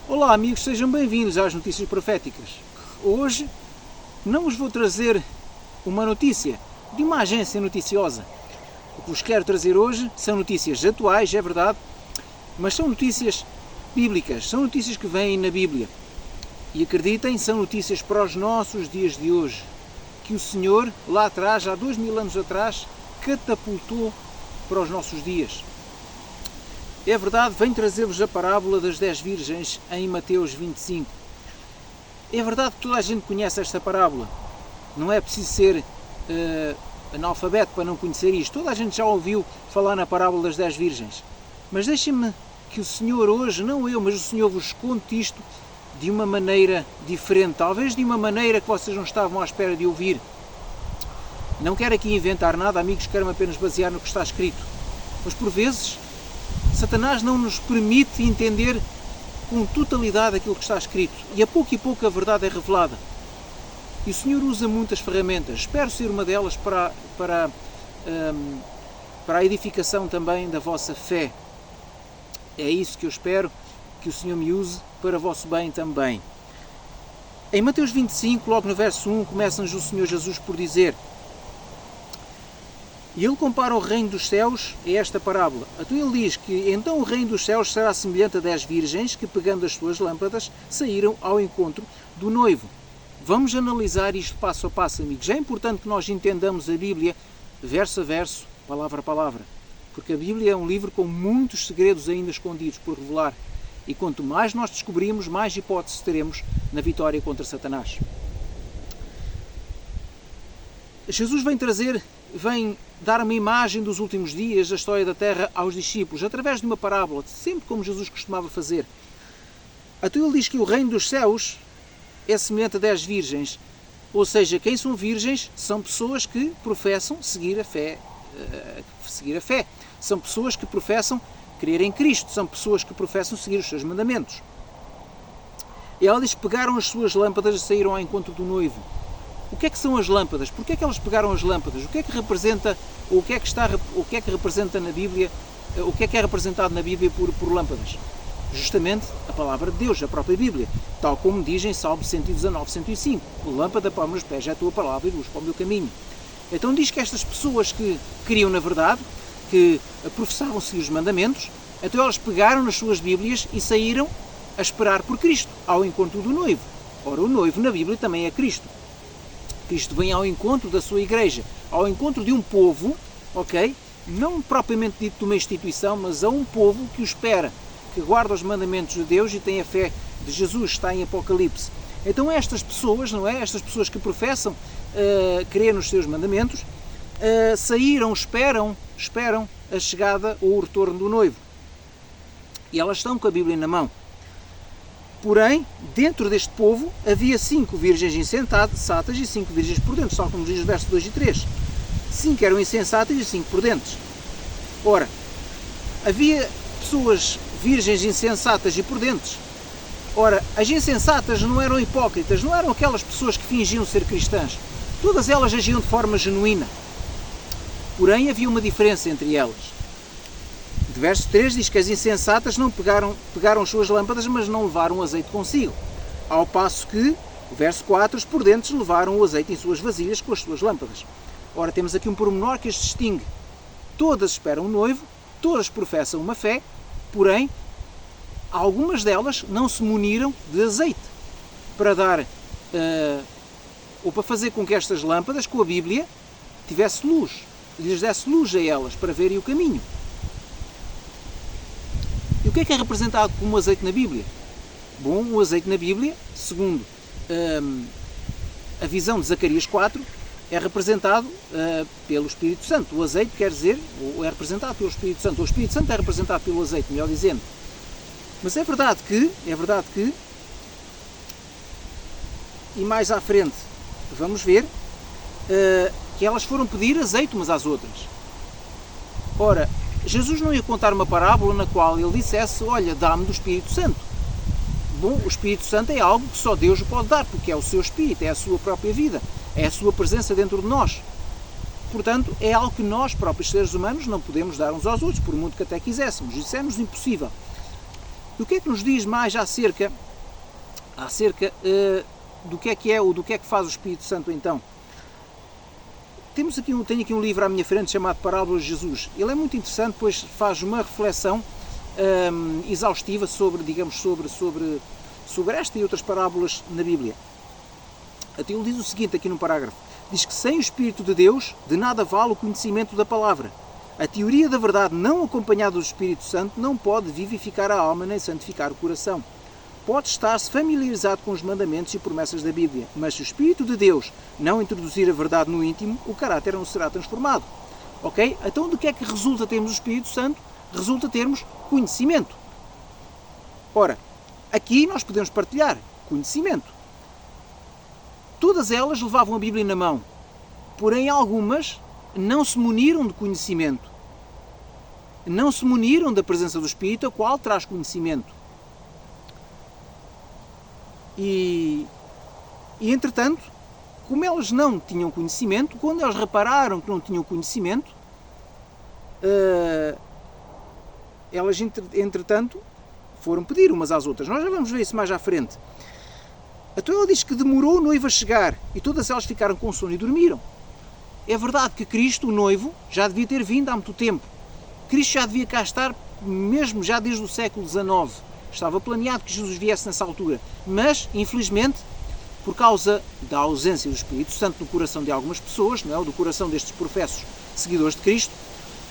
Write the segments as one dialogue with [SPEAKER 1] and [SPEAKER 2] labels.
[SPEAKER 1] Olá amigos, sejam bem-vindos às Notícias Proféticas. Hoje não vos vou trazer uma notícia de uma agência noticiosa. O que vos quero trazer hoje são notícias atuais, é verdade, mas são notícias bíblicas, são notícias que vêm na Bíblia. E acreditem, são notícias para os nossos dias de hoje, que o Senhor, lá atrás, há 2000 anos atrás, catapultou para os nossos dias. É verdade, venho trazer-vos a parábola das 10 virgens em Mateus 25. É verdade que toda a gente conhece esta parábola. Não é preciso ser analfabeto para não conhecer isto. Toda a gente já ouviu falar na parábola das 10 virgens. Mas deixem-me que o Senhor hoje, não eu, mas o Senhor vos conte isto de uma maneira diferente. Talvez de uma maneira que vocês não estavam à espera de ouvir. Não quero aqui inventar nada, amigos, quero-me apenas basear no que está escrito. Mas por vezes Satanás não nos permite entender com totalidade aquilo que está escrito. E a pouco a verdade é revelada. E o Senhor usa muitas ferramentas. Espero ser uma delas para a edificação também da vossa fé. É isso que eu espero que o Senhor me use para o vosso bem também. Em Mateus 25, logo no verso 1, começa-nos o Senhor Jesus por dizer: e ele compara o reino dos céus a esta parábola. Então ele diz que então o reino dos céus será semelhante a 10 virgens que, pegando as suas lâmpadas, saíram ao encontro do noivo. Vamos analisar isto passo a passo, amigos. É importante que nós entendamos a Bíblia verso a verso, palavra a palavra, porque a Bíblia é um livro com muitos segredos ainda escondidos por revelar. E quanto mais nós descobrimos, mais hipóteses teremos na vitória contra Satanás. Jesus vem dar uma imagem dos últimos dias da história da Terra aos discípulos, através de uma parábola, sempre como Jesus costumava fazer. Então ele diz que o reino dos céus é semelhante a 10 virgens, ou seja, quem são virgens são pessoas que professam seguir a fé. São pessoas que professam crer em Cristo, são pessoas que professam seguir os seus mandamentos. E ela diz que pegaram as suas lâmpadas e saíram ao encontro do noivo. O que é que são as lâmpadas? Porquê é que elas pegaram as lâmpadas? O que é que representa, ou o que é que representa na Bíblia, o que é representado na Bíblia por lâmpadas? Justamente a palavra de Deus, a própria Bíblia, tal como diz em Salmo 119, 105, lâmpada para os meus pés é a tua palavra e luz para o meu caminho. Então diz que estas pessoas que queriam na verdade, que professavam seguir os mandamentos, então elas pegaram nas suas Bíblias e saíram a esperar por Cristo, ao encontro do noivo. Ora, o noivo na Bíblia também é Cristo. Cristo vem ao encontro da sua igreja, ao encontro de um povo, ok? Não propriamente dito de uma instituição, mas a um povo que o espera, que guarda os mandamentos de Deus e tem a fé de Jesus, está em Apocalipse. Então estas pessoas, não é? Estas pessoas que professam crer nos seus mandamentos, esperam a chegada ou o retorno do noivo. E elas estão com a Bíblia na mão. Porém, dentro deste povo, havia 5 virgens insensatas e 5 virgens prudentes, tal como diz os versos 2 e 3. 5 eram insensatas e 5 prudentes. Ora, havia pessoas virgens insensatas e prudentes. Ora, as insensatas não eram hipócritas, não eram aquelas pessoas que fingiam ser cristãs. Todas elas agiam de forma genuína. Porém, havia uma diferença entre elas. De verso 3 diz que as insensatas não pegaram as suas lâmpadas, mas não levaram o azeite consigo. Ao passo que, o verso 4, os prudentes levaram o azeite em suas vasilhas com as suas lâmpadas. Ora, temos aqui um pormenor que as distingue. Todas esperam o noivo, todas professam uma fé, porém, algumas delas não se muniram de azeite para dar, ou para fazer com que estas lâmpadas, com a Bíblia, tivesse luz, lhes desse luz a elas para verem o caminho. E o que é representado como azeite na Bíblia? Bom, o azeite na Bíblia, segundo a visão de Zacarias 4, é representado pelo Espírito Santo. O azeite quer dizer, ou é representado pelo Espírito Santo. O Espírito Santo é representado pelo azeite, melhor dizendo. Mas é verdade que, e mais à frente vamos ver, que elas foram pedir azeite umas às outras. Ora, Jesus não ia contar uma parábola na qual ele dissesse: olha, dá-me do Espírito Santo. Bom, o Espírito Santo é algo que só Deus o pode dar, porque é o seu Espírito, é a sua própria vida, é a sua presença dentro de nós. Portanto, é algo que nós, próprios seres humanos, não podemos dar uns aos outros, por muito que até quiséssemos. Isso é-nos impossível. E o que é que nos diz mais acerca do que é ou do que faz o Espírito Santo então? Tenho aqui um livro à minha frente chamado Parábolas de Jesus. Ele é muito interessante, pois faz uma reflexão exaustiva sobre esta e outras parábolas na Bíblia. Até ele diz o seguinte aqui no parágrafo. Diz que sem o Espírito de Deus, de nada vale o conhecimento da palavra. A teoria da verdade não acompanhada do Espírito Santo não pode vivificar a alma nem santificar o coração. Pode estar-se familiarizado com os mandamentos e promessas da Bíblia, mas se o Espírito de Deus não introduzir a verdade no íntimo, o caráter não será transformado. Ok? Então do que é que resulta termos o Espírito Santo? Resulta termos conhecimento. Ora, aqui nós podemos partilhar conhecimento. Todas elas levavam a Bíblia na mão, porém algumas não se muniram de conhecimento. Não se muniram da presença do Espírito, a qual traz conhecimento. E entretanto, como elas não tinham conhecimento, quando elas repararam que não tinham conhecimento, elas entretanto foram pedir umas às outras. Nós já vamos ver isso mais à frente. Então ela diz que demorou o noivo a chegar e todas elas ficaram com sono e dormiram. É verdade que Cristo, o noivo, já devia ter vindo há muito tempo. Cristo já devia cá estar mesmo já desde o século XIX. Estava planeado que Jesus viesse nessa altura. Mas, infelizmente, por causa da ausência do Espírito Santo no coração de algumas pessoas, não é? Ou do coração destes professos seguidores de Cristo,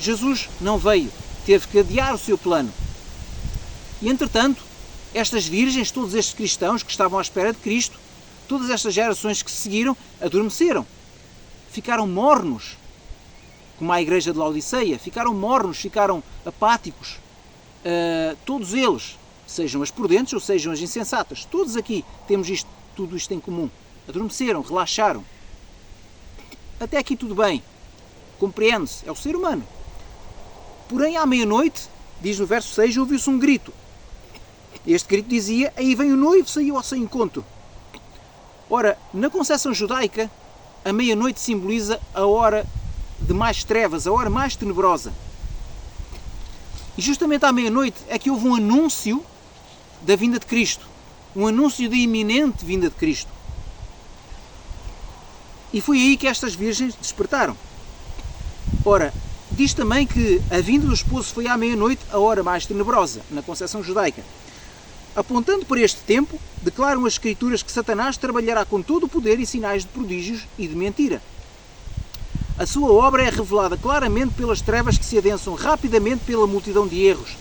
[SPEAKER 1] Jesus não veio. Teve que adiar o seu plano. E, entretanto, estas virgens, todos estes cristãos que estavam à espera de Cristo, todas estas gerações que se seguiram, adormeceram. Ficaram mornos, como a igreja de Laodiceia, ficaram mornos, ficaram apáticos. Todos eles, sejam as prudentes ou sejam as insensatas, todos aqui temos tudo isto em comum. Adormeceram, relaxaram. Até aqui tudo bem, compreende-se, é o ser humano. Porém, à meia-noite, diz no verso 6, ouviu-se um grito. Este grito dizia, aí vem o noivo, saiu ao seu encontro. Ora, na concepção judaica, a meia-noite simboliza a hora de mais trevas, a hora mais tenebrosa. E justamente à meia-noite é que houve um anúncio da vinda de Cristo, um anúncio da iminente vinda de Cristo. E foi aí que estas virgens despertaram. Ora, diz também que a vinda do esposo foi à meia-noite a hora mais tenebrosa, na concepção judaica. Apontando para este tempo, declaram as Escrituras que Satanás trabalhará com todo o poder e sinais de prodígios e de mentira. A sua obra é revelada claramente pelas trevas que se adensam rapidamente pela multidão de erros,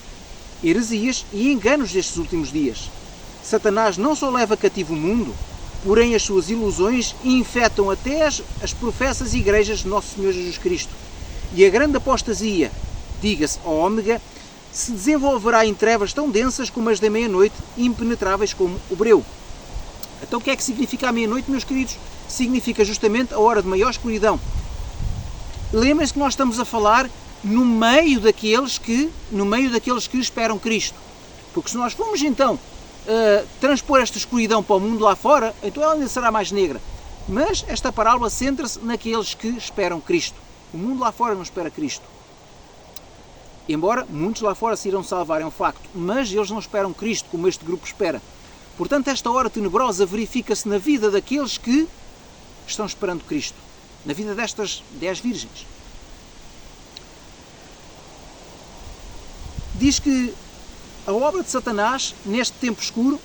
[SPEAKER 1] heresias e enganos destes últimos dias. Satanás não só leva cativo o mundo, porém as suas ilusões infectam até as professas igrejas de Nosso Senhor Jesus Cristo. E a grande apostasia, diga-se a Ômega, se desenvolverá em trevas tão densas como as da meia-noite e impenetráveis como o breu. Então o que é que significa a meia-noite, meus queridos? Significa justamente a hora de maior escuridão. Lembrem-se que nós estamos a falar no meio daqueles que esperam Cristo. Porque se nós formos então transpor esta escuridão para o mundo lá fora, então ela ainda será mais negra. Mas esta parábola centra-se naqueles que esperam Cristo. O mundo lá fora não espera Cristo. Embora muitos lá fora se irão salvar, é um facto, mas eles não esperam Cristo como este grupo espera. Portanto, esta hora tenebrosa verifica-se na vida daqueles que estão esperando Cristo, na vida destas 10 virgens. Diz que a obra de Satanás, neste tempo escuro,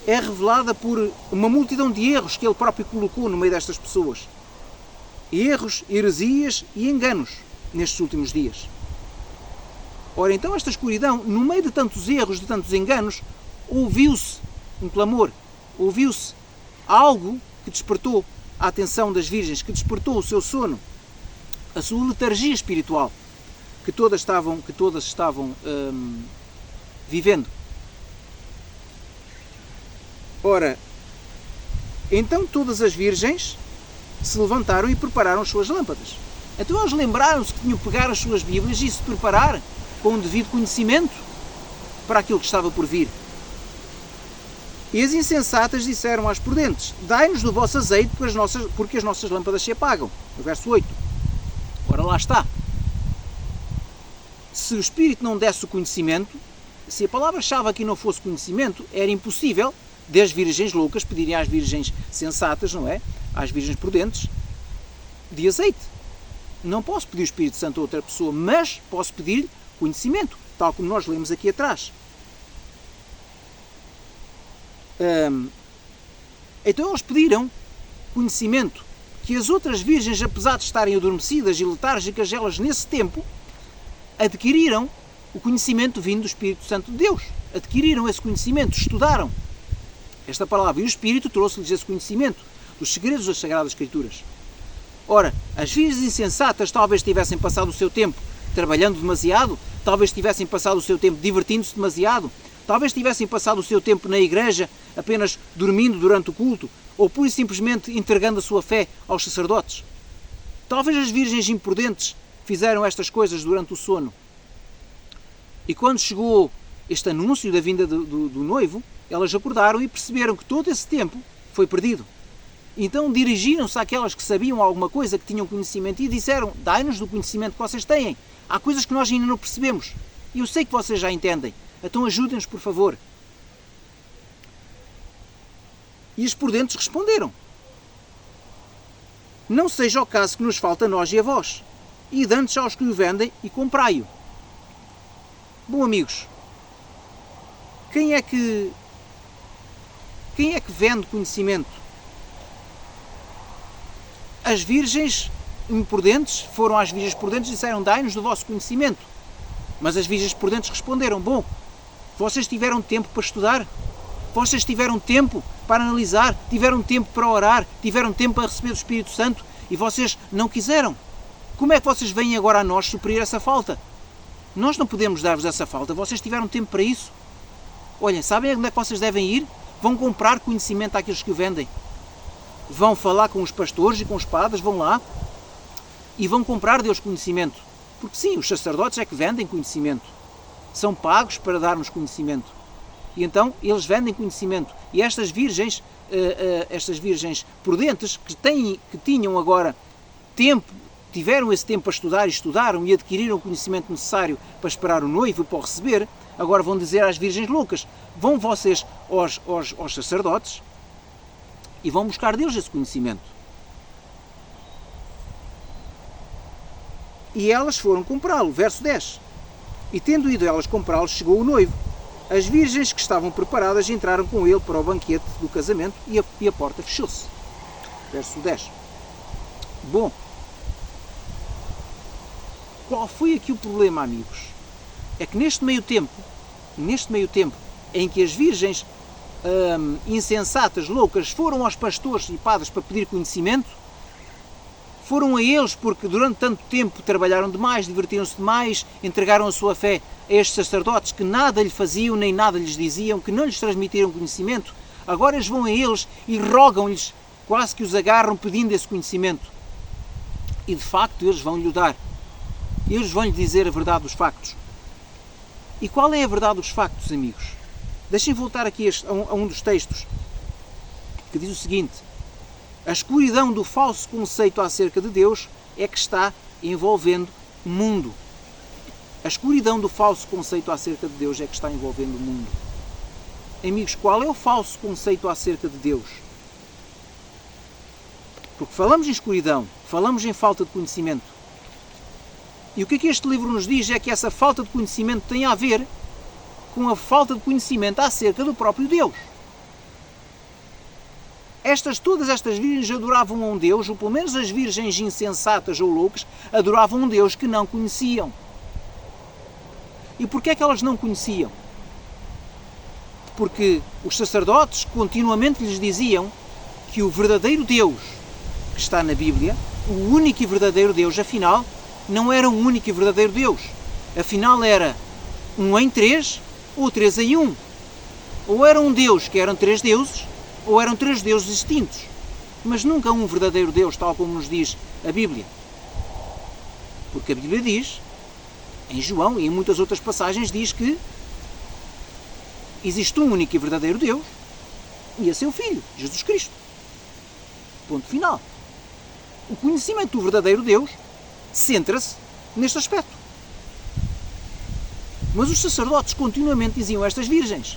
[SPEAKER 1] é revelada por uma multidão de erros que ele próprio colocou no meio destas pessoas. Erros, heresias e enganos nestes últimos dias. Ora, então esta escuridão, no meio de tantos erros, de tantos enganos, ouviu-se um clamor, ouviu-se algo que despertou a atenção das virgens, que despertou o seu sono, a sua letargia espiritual, que todas estavam vivendo. Ora, então todas as virgens se levantaram e prepararam as suas lâmpadas. Então elas lembraram-se que tinham que pegar as suas Bíblias e se preparar com um devido conhecimento para aquilo que estava por vir. E as insensatas disseram às prudentes, dai-nos do vosso azeite porque as nossas lâmpadas se apagam. No verso 8. Ora, lá está. Se o Espírito não desse o conhecimento, se a palavra-chave aqui não fosse conhecimento, era impossível das virgens loucas pedirem às virgens sensatas, não é? Às virgens prudentes, de azeite. Não posso pedir o Espírito Santo a outra pessoa, mas posso pedir conhecimento, tal como nós lemos aqui atrás. Então eles pediram conhecimento, que as outras virgens, apesar de estarem adormecidas e letárgicas, elas nesse tempo adquiriram o conhecimento vindo do Espírito Santo de Deus. Adquiriram esse conhecimento, estudaram esta palavra, e o Espírito trouxe-lhes esse conhecimento dos segredos das Sagradas Escrituras. Ora, as virgens insensatas talvez tivessem passado o seu tempo trabalhando demasiado, talvez tivessem passado o seu tempo divertindo-se demasiado, talvez tivessem passado o seu tempo na igreja apenas dormindo durante o culto, ou pura e simplesmente entregando a sua fé aos sacerdotes. Talvez as virgens imprudentes fizeram estas coisas durante o sono. E quando chegou este anúncio da vinda do noivo, elas acordaram e perceberam que todo esse tempo foi perdido. Então dirigiram-se àquelas que sabiam alguma coisa, que tinham conhecimento, e disseram: dai-nos do conhecimento que vocês têm. Há coisas que nós ainda não percebemos. E eu sei que vocês já entendem. Então ajudem-nos, por favor. E os prudentes responderam: não seja o caso que nos falta a nós e a vós, e dantes aos que o vendem e comprai-o. Bom, amigos, quem é que vende conhecimento? As virgens imprudentes foram às virgens prudentes e disseram: dai-nos do vosso conhecimento. Mas as virgens prudentes responderam: bom, vocês tiveram tempo para estudar, vocês tiveram tempo para analisar, tiveram tempo para orar, tiveram tempo para receber o Espírito Santo e vocês não quiseram. Como é que vocês vêm agora a nós suprir essa falta? Nós não podemos dar-vos essa falta, vocês tiveram tempo para isso. Olhem, sabem onde é que vocês devem ir? Vão comprar conhecimento àqueles que o vendem. Vão falar com os pastores e com os padres, vão lá e vão comprar deles conhecimento. Porque sim, os sacerdotes é que vendem conhecimento. São pagos para dar-nos conhecimento. E então eles vendem conhecimento. E estas virgens prudentes, que tinham agora tempo, tiveram esse tempo para estudar e estudaram e adquiriram o conhecimento necessário para esperar o noivo e para o receber, agora vão dizer às virgens loucas: vão vocês aos sacerdotes e vão buscar deles esse conhecimento. E elas foram comprá-lo, verso 10. E tendo ido elas comprá-lo, chegou o noivo. As virgens que estavam preparadas entraram com ele para o banquete do casamento e a porta fechou-se. Verso 10. Bom, qual foi aqui o problema, amigos? É que neste meio tempo em que as virgens insensatas, loucas, foram aos pastores e padres para pedir conhecimento, foram a eles porque durante tanto tempo trabalharam demais, divertiram-se demais, entregaram a sua fé a estes sacerdotes que nada lhe faziam nem nada lhes diziam, que não lhes transmitiram conhecimento. Agora eles vão a eles e rogam-lhes, quase que os agarram pedindo esse conhecimento. E de facto eles vão-lhe dar. Eles vão-lhe dizer a verdade dos factos. E qual é a verdade dos factos, amigos? Deixem voltar aqui a um dos textos que diz o seguinte: a escuridão do falso conceito acerca de Deus é que está envolvendo o mundo. A escuridão do falso conceito acerca de Deus é que está envolvendo o mundo. Amigos, qual é o falso conceito acerca de Deus? Porque falamos em escuridão, falamos em falta de conhecimento. E o que este livro nos diz é que essa falta de conhecimento tem a ver com a falta de conhecimento acerca do próprio Deus. Todas estas virgens adoravam a um Deus, ou pelo menos as virgens insensatas ou loucas, adoravam um Deus que não conheciam. E porquê é que elas não conheciam? Porque os sacerdotes continuamente lhes diziam que o verdadeiro Deus que está na Bíblia, o único e verdadeiro Deus, afinal, não era um único e verdadeiro Deus. Afinal era um em três ou três em um. Ou era um Deus que eram três deuses, ou eram três deuses distintos. Mas nunca um verdadeiro Deus, tal como nos diz a Bíblia. Porque a Bíblia diz, em João e em muitas outras passagens, diz que existe um único e verdadeiro Deus e a seu Filho, Jesus Cristo. Ponto final. O conhecimento do verdadeiro Deus centra-se neste aspecto. Mas os sacerdotes continuamente diziam a estas virgens: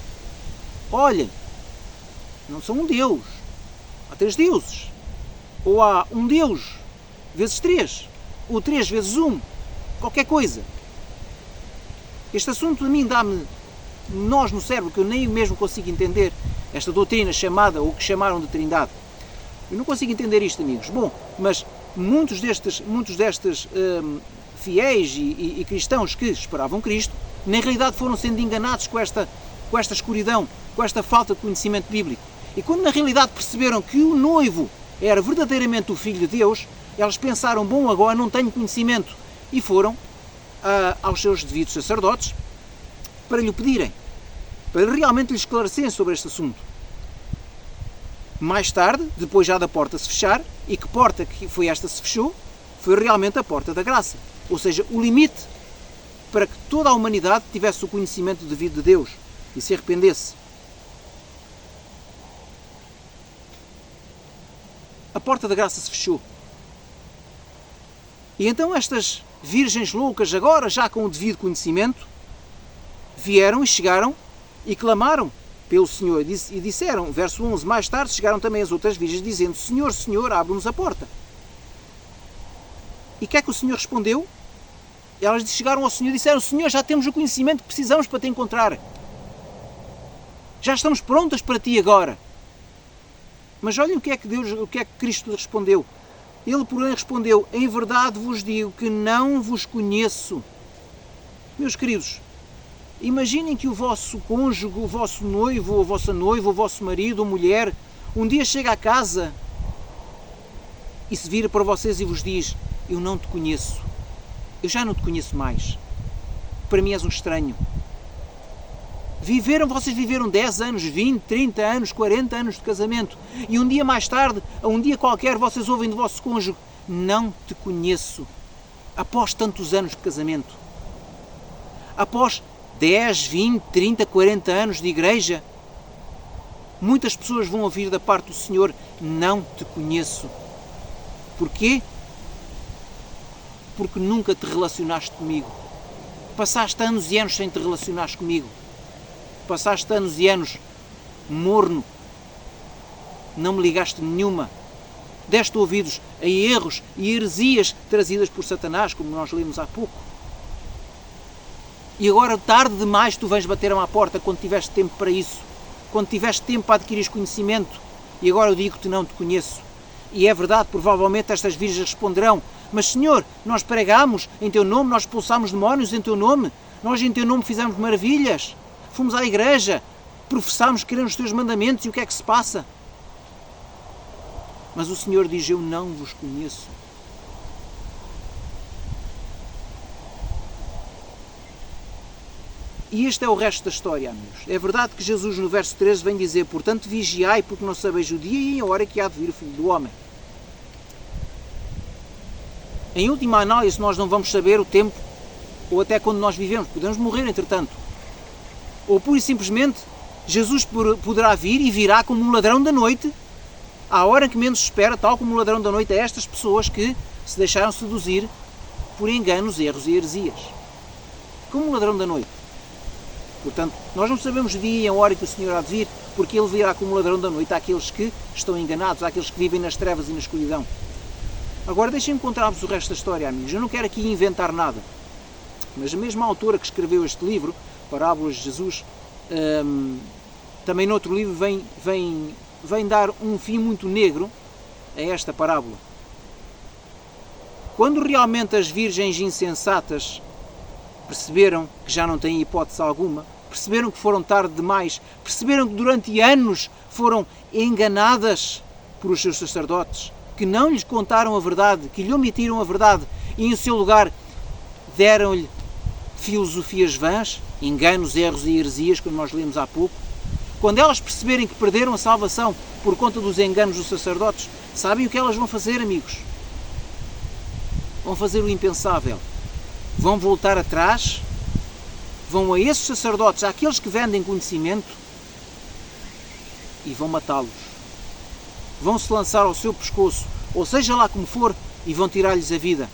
[SPEAKER 1] olhem, não são um Deus, há 3 deuses. Ou há um Deus vezes 3, ou 3 vezes 1, qualquer coisa. Este assunto a mim dá-me nós no cérebro, que eu nem mesmo consigo entender esta doutrina chamada, ou que chamaram de Trindade. Eu não consigo entender isto, amigos. Bom, mas muitos destes fiéis e cristãos que esperavam Cristo, na realidade foram sendo enganados com esta escuridão, com esta falta de conhecimento bíblico. E quando na realidade perceberam que o noivo era verdadeiramente o Filho de Deus, elas pensaram: bom, agora não tenho conhecimento. E foram aos seus devidos sacerdotes para lhe pedirem, para realmente lhe esclarecerem sobre este assunto. Mais tarde, depois já da porta se fechar, e que porta que foi esta se fechou, foi realmente a porta da graça. Ou seja, o limite para que toda a humanidade tivesse o conhecimento devido de Deus e se arrependesse. A porta da graça se fechou. E então estas virgens loucas, agora já com o devido conhecimento, vieram e chegaram e clamaram pelo Senhor e disseram, verso 11, mais tarde chegaram também as outras virgens dizendo: Senhor, Senhor, abre-nos a porta. E o que é que o Senhor respondeu? Elas chegaram ao Senhor e disseram: Senhor, já temos o conhecimento que precisamos para te encontrar. Já estamos prontas para ti agora. Mas olhem o que é que Cristo lhe respondeu. Ele, porém, respondeu: em verdade vos digo que não vos conheço. Meus queridos, imaginem que o vosso cônjuge, o vosso noivo, ou a vossa noiva, o vosso marido ou mulher, um dia chega à casa e se vira para vocês e vos diz: eu não te conheço. Eu já não te conheço mais. Para mim és um estranho. Vocês viveram 10 anos, 20, 30 anos, 40 anos de casamento e um dia mais tarde, a um dia qualquer, vocês ouvem do vosso cônjuge: não te conheço. Após tantos anos de casamento, após 10, 20, 30, 40 anos de igreja, muitas pessoas vão ouvir da parte do Senhor: não te conheço. Porquê? Porque nunca te relacionaste comigo. Passaste anos e anos sem te relacionares comigo. Passaste anos e anos morno. Não me ligaste nenhuma. Deste ouvidos a erros e heresias trazidas por Satanás, como nós lemos há pouco. E agora, tarde demais, tu vens bater-me à porta quando tiveste tempo para isso. Quando tiveste tempo para adquirir conhecimento. E agora eu digo-te: não te conheço. E é verdade, provavelmente estas virgens responderão: mas Senhor, nós pregámos em teu nome, nós expulsámos demónios em teu nome, nós em teu nome fizemos maravilhas, fomos à igreja, professámos que queremos os teus mandamentos, e o que é que se passa? Mas o Senhor diz: eu não vos conheço. E este é o resto da história, amigos. É verdade que Jesus no verso 13 vem dizer: portanto vigiai, porque não sabeis o dia e a hora que há de vir o Filho do Homem. Em última análise, nós não vamos saber o tempo ou até quando nós vivemos. Podemos morrer entretanto. Ou pura e simplesmente Jesus poderá vir e virá como um ladrão da noite, à hora que menos se espera, tal como um ladrão da noite, a estas pessoas que se deixaram seduzir por enganos, erros e heresias. Como um ladrão da noite. Portanto, nós não sabemos o dia e a hora que o Senhor há de vir, porque Ele virá como um ladrão da noite àqueles que estão enganados, àqueles que vivem nas trevas e na escuridão. Agora deixem-me contar-vos o resto da história, amigos. Eu não quero aqui inventar nada. Mas a mesma autora que escreveu este livro, Parábolas de Jesus, também noutro livro vem dar um fim muito negro a esta parábola. Quando realmente as virgens insensatas perceberam que já não têm hipótese alguma, perceberam que foram tarde demais, perceberam que durante anos foram enganadas por os seus sacerdotes, que não lhes contaram a verdade, que lhe omitiram a verdade e em seu lugar deram-lhe filosofias vãs, enganos, erros e heresias, como nós lemos há pouco. Quando elas perceberem que perderam a salvação por conta dos enganos dos sacerdotes, sabem o que elas vão fazer, amigos? Vão fazer o impensável. Vão voltar atrás, vão a esses sacerdotes, àqueles que vendem conhecimento, e vão matá-los. Vão se lançar ao seu pescoço, ou seja lá como for, e vão tirar-lhes a vida.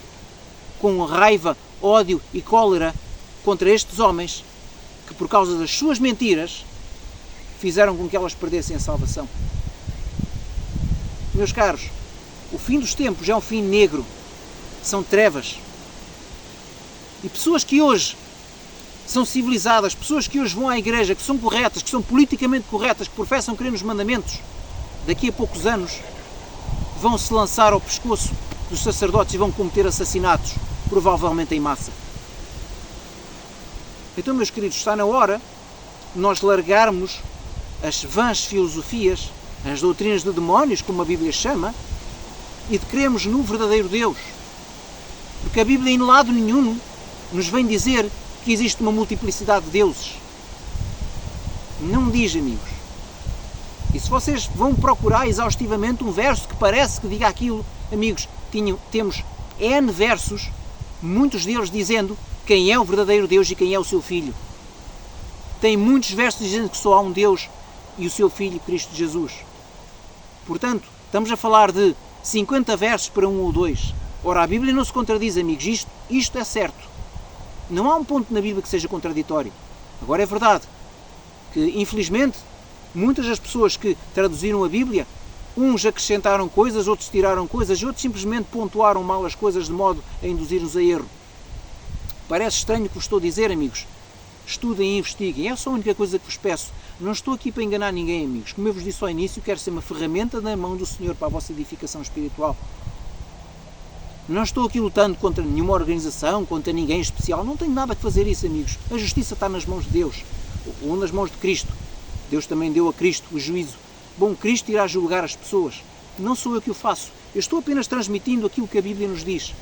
[SPEAKER 1] Com raiva, ódio e cólera contra estes homens que por causa das suas mentiras fizeram com que elas perdessem a salvação. Meus caros, o fim dos tempos é um fim negro, são trevas. E pessoas que hoje são civilizadas, pessoas que hoje vão à igreja, que são corretas, que são politicamente corretas, que professam crer nos mandamentos, daqui a poucos anos vão se lançar ao pescoço dos sacerdotes e vão cometer assassinatos, provavelmente em massa. Então, meus queridos, está na hora de nós largarmos as vãs filosofias, as doutrinas de demónios, como a Bíblia chama, e de crermos no verdadeiro Deus. Porque a Bíblia em lado nenhum nos vem dizer que existe uma multiplicidade de deuses. Não diz, amigos. E se vocês vão procurar exaustivamente um verso que parece que diga aquilo, amigos, temos N versos, muitos deles dizendo quem é o verdadeiro Deus e quem é o seu Filho. Tem muitos versos dizendo que só há um Deus e o seu Filho, Cristo Jesus. Portanto, estamos a falar de 50 versos para um ou dois. Ora, a Bíblia não se contradiz, amigos. Isto é certo. Não há um ponto na Bíblia que seja contraditório. Agora é verdade que, infelizmente, muitas das pessoas que traduziram a Bíblia, uns acrescentaram coisas, outros tiraram coisas, outros simplesmente pontuaram mal as coisas de modo a induzir-nos a erro. Parece estranho o que vos estou a dizer, amigos. Estudem e investiguem. É só a única coisa que vos peço. Não estou aqui para enganar ninguém, amigos. Como eu vos disse ao início, quero ser uma ferramenta na mão do Senhor para a vossa edificação espiritual. Não estou aqui lutando contra nenhuma organização, contra ninguém especial. Não tenho nada que fazer isso, amigos. A justiça está nas mãos de Deus. Ou nas mãos de Cristo. Deus também deu a Cristo o juízo. Bom, Cristo irá julgar as pessoas. Não sou eu que o faço. Eu estou apenas transmitindo aquilo que a Bíblia nos diz.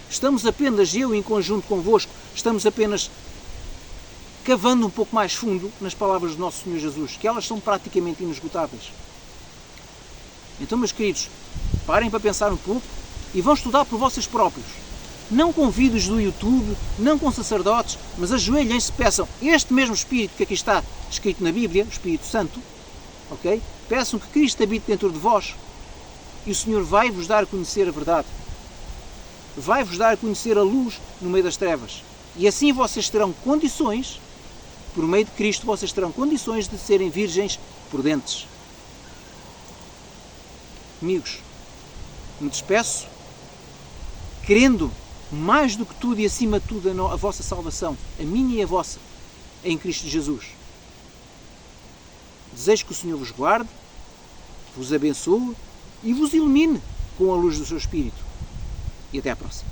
[SPEAKER 1] Estamos apenas, eu em conjunto convosco, estamos apenas cavando um pouco mais fundo nas palavras do nosso Senhor Jesus, que elas são praticamente inesgotáveis. Então, meus queridos, parem para pensar um pouco e vão estudar por vocês próprios. Não com vídeos do YouTube, não com sacerdotes, mas ajoelhem-se e peçam este mesmo Espírito que aqui está escrito na Bíblia, o Espírito Santo, ok? Peçam que Cristo habite dentro de vós e o Senhor vai-vos dar a conhecer a verdade. Vai-vos dar a conhecer a luz no meio das trevas. E assim vocês terão condições, por meio de Cristo, vocês terão condições de serem virgens prudentes. Amigos, me despeço, querendo mais do que tudo e acima de tudo a vossa salvação, a minha e a vossa, em Cristo Jesus. Desejo que o Senhor vos guarde, vos abençoe e vos ilumine com a luz do seu Espírito. E até à próxima.